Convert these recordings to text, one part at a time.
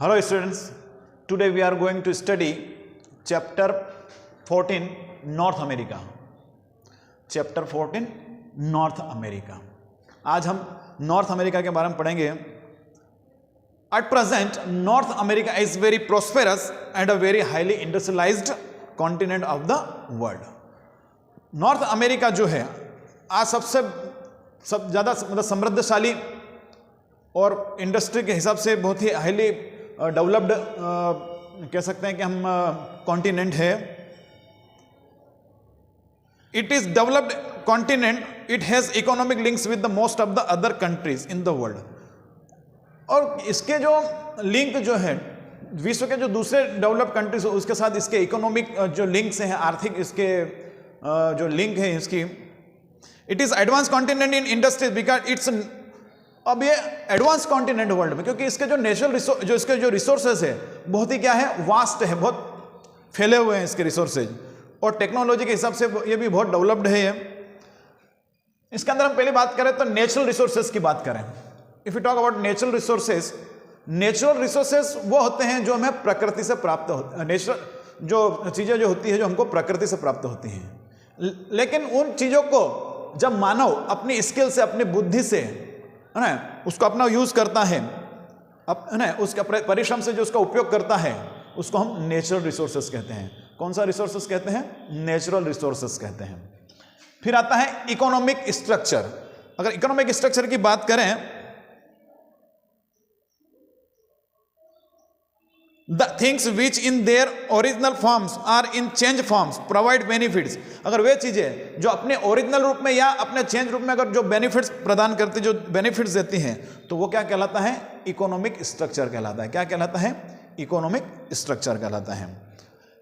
Hello students, today we are going to study chapter 14 North America. Chapter 14 North America. आज हम north America के बारे में पढ़ेंगे. At present, North America is very prosperous and a very highly industrialized continent of the world. North America जो है आज सबसे ज़्यादा मतलब समृद्धशाली और इंडस्ट्री के हिसाब से बहुत ही हाईली डेवलप्ड कह सकते हैं कि हम कॉन्टिनेंट है. It is developed continent. It has economic links with the most of the other countries in the world. और इसके जो लिंक जो है विश्व के जो दूसरे डेवलप्ड कंट्रीज उसके साथ इसके इकोनॉमिक जो लिंक्स हैं, आर्थिक इसके जो लिंक है इसकी. It is advance continent in industries because it's. अब ये एडवांस कॉन्टिनेंट वर्ल्ड में क्योंकि इसके जो नेचुरल जो इसके जो रिसोर्सेज है बहुत ही क्या है, वास्ट है, बहुत फैले हुए हैं इसके रिसोर्सेज. और टेक्नोलॉजी के हिसाब से ये भी बहुत डेवलप्ड है. ये इसके अंदर हम पहले बात करें तो नेचुरल रिसोर्सेज की बात करें. If you talk about natural resources वो होते हैं जो हमें प्रकृति से प्राप्त होते हैं. नेचुरल जो चीज़ें जो होती है जो हमको प्रकृति से प्राप्त होती हैं. लेकिन उन चीज़ों को जब मानव अपनी स्किल से, अपनी बुद्धि से है ना उसको अपना यूज करता है, है ना उसके परिश्रम से जो उसका उपयोग करता है उसको हम नेचुरल रिसोर्सेज कहते हैं. कौन सा रिसोर्सेज कहते हैं? नेचुरल रिसोर्सेज कहते हैं. फिर आता है इकोनॉमिक स्ट्रक्चर. अगर इकोनॉमिक स्ट्रक्चर की बात करें, the things which in their original forms are in change forms provide benefits. अगर वे चीजें जो अपने ओरिजिनल रूप में या अपने चेंज रूप में अगर जो बेनिफिट्स प्रदान करती, जो बेनिफिट्स देती हैं, तो वो क्या कहलाता है? इकोनॉमिक स्ट्रक्चर कहलाता है. क्या कहलाता है? इकोनॉमिक स्ट्रक्चर कहलाता है.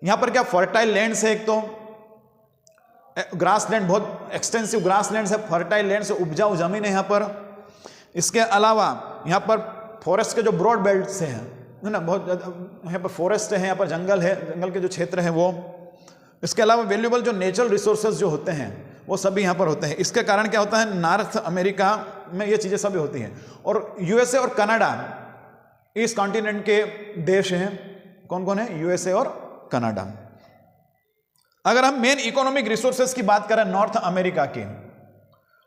यहां पर क्या फर्टाइल लैंड है, एक तो ग्रास लैंड, बहुत एक्सटेंसिव ग्रास लैंड है, फर्टाइल लैंड से उपजाऊ जमीन है यहां पर. इसके अलावा यहां पर फॉरेस्ट के जो ब्रॉड बेल्ट से है ना, बहुत यहाँ पर फॉरेस्ट है, यहाँ पर जंगल है, जंगल के जो क्षेत्र हैं वो. इसके अलावा वैल्यूएबल जो नेचुरल रिसोर्सेज जो होते हैं वो सभी यहाँ पर होते हैं. इसके कारण क्या होता है, नॉर्थ अमेरिका में ये चीज़ें सभी होती हैं. और यूएसए और कनाडा इस कॉन्टिनेंट के देश हैं. कौन कौन है? यूएसए और कनाडा. अगर हम मेन इकोनॉमिक रिसोर्सेज की बात करें नॉर्थ अमेरिका की,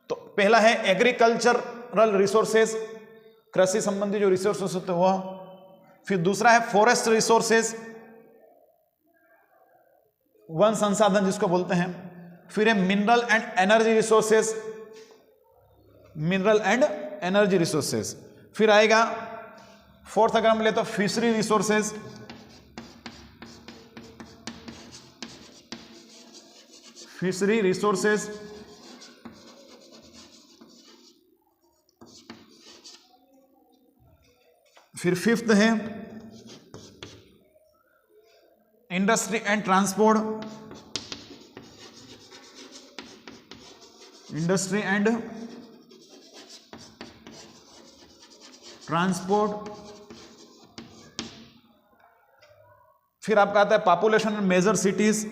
तो पहला है एग्रीकल्चरल रिसोर्सेज, कृषि संबंधी जो रिसोर्सेज होते हैं वो. फिर दूसरा है फॉरेस्ट रिसोर्सेज, वन संसाधन जिसको बोलते हैं. फिर है mineral and energy resources, mineral and energy resources. फिर आएगा फोर्थ अगर हम ले तो फिशरी रिसोर्सेज. Fishery resources. फिर फिफ्थ है industry and transport, industry and transport. फिर आपका आता है population and major cities.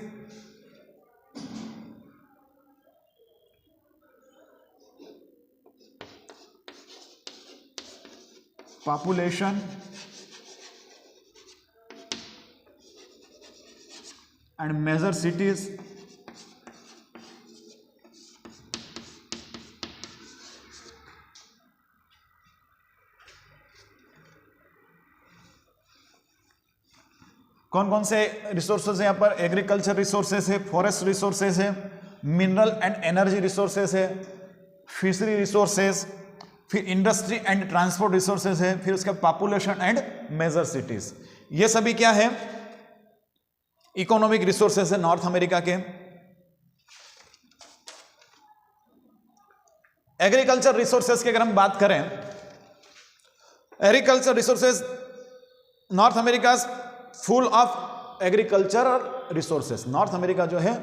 Population and major cities. कौन कौन से रिसोर्सेज है यहां पर? एग्रीकल्चर रिसोर्सेज है, फॉरेस्ट रिसोर्सेज है, मिनरल एंड एनर्जी रिसोर्सेज है, फिशरी रिसोर्सेज, फिर इंडस्ट्री एंड ट्रांसपोर्ट रिसोर्सेज है, फिर उसका पॉपुलेशन एंड मेजर सिटीज. ये सभी क्या है? इकोनॉमिक रिसोर्सेज है नॉर्थ अमेरिका के. एग्रीकल्चर रिसोर्सेज की अगर हम बात करें, agriculture resources north America full of agriculture resources. North America जो है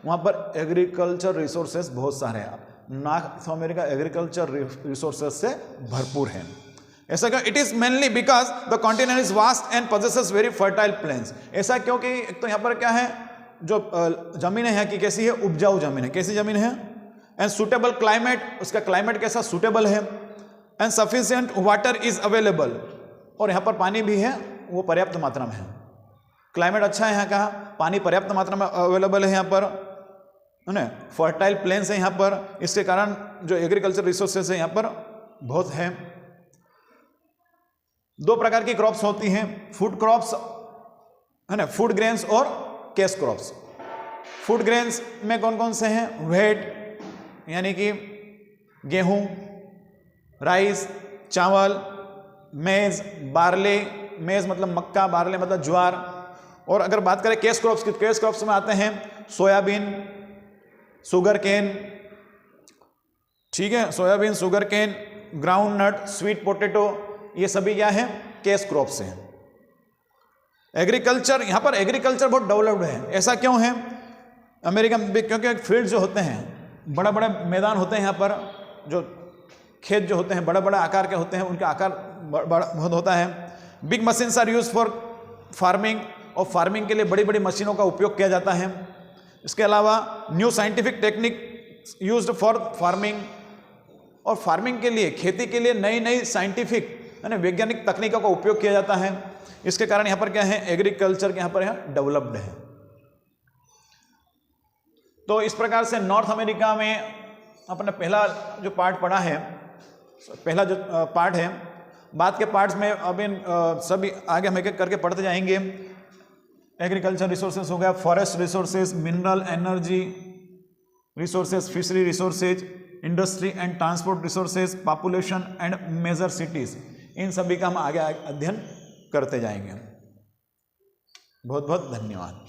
वहां पर एग्रीकल्चर रिसोर्सेज बहुत सारे हैं. नॉर्थ अमेरिका एग्रीकल्चर रिसोर्सेज से भरपूर है. ऐसा क्यों? It is mainly because the continent is vast and possesses very fertile planes. ऐसा क्योंकि एक तो यहाँ पर क्या है, जो जमीन है यहाँ की कैसी है? उपजाऊ जमीन है. कैसी जमीन है? एंड सुटेबल क्लाइमेट, उसका क्लाइमेट कैसा? सुटेबल है. And sufficient water is available, और यहाँ पर पानी भी है वो पर्याप्त मात्रा में है। क्लाइमेट अच्छा है यहाँ का, पानी पर्याप्त मात्रा में अवेलेबल है यहाँ पर, है ना, फर्टाइल प्लेन्स है यहाँ पर, इसके कारण जो एग्रीकल्चर रिसोर्सेज है यहाँ पर बहुत है। 2 प्रकार की क्रॉप्स होती हैं, फूड क्रॉप्स, है ना, फूड ग्रेन्स और कैश क्रॉप्स। फूड ग्रेन्स में कौन कौन से हैं? व्हेट यानी कि गेहूं, राइस, चावल, मेज, बार्ले, मेज मतलब मक्का, बार्ले मतलब ज्वार। और अगर बात करें कैश क्रॉप्स की, कैश क्रॉप्स में आते हैं सोयाबीन, शुगर केन, ठीक है, soybean, sugarcane, groundnut, sweet potato, ये सभी क्या है? कैश क्रॉप्स हैं। एग्रीकल्चर, यहाँ पर एग्रीकल्चर बहुत डेवलप्ड है। ऐसा क्यों है? अमेरिका में क्योंकि फील्ड जो होते हैं, बड़ा बड़ा मैदान होते हैं यहाँ पर, जो खेत जो होते हैं बड़ा बड़ा आकार के होते हैं, उनका आकार बड़ा बहुत होता है। Big machines are use for farming, और फार्मिंग के लिए बड़ी बड़ी मशीनों का उपयोग किया जाता है। इसके अलावा new scientific technique used for farming, और फार्मिंग के लिए, खेती के लिए नई नई साइंटिफिक यानी वैज्ञानिक तकनीकों का उपयोग किया जाता है। इसके कारण यहाँ पर क्या है? एग्रीकल्चर के यहाँ पर डेवलप्ड है। तो इस प्रकार से नॉर्थ अमेरिका में अपना पहला जो पार्ट पढ़ा है, पहला जो पार्ट है, बाद के पार्ट्स में अब इन सभी आगे हम एक एक करके पढ़ते जाएंगे। एग्रीकल्चर रिसोर्सेज हो गया, forest resources, mineral energy resources, fishery resources, industry and transport resources, population and major cities, इन सभी का हम आगे अध्ययन करते जाएंगे। बहुत बहुत धन्यवाद।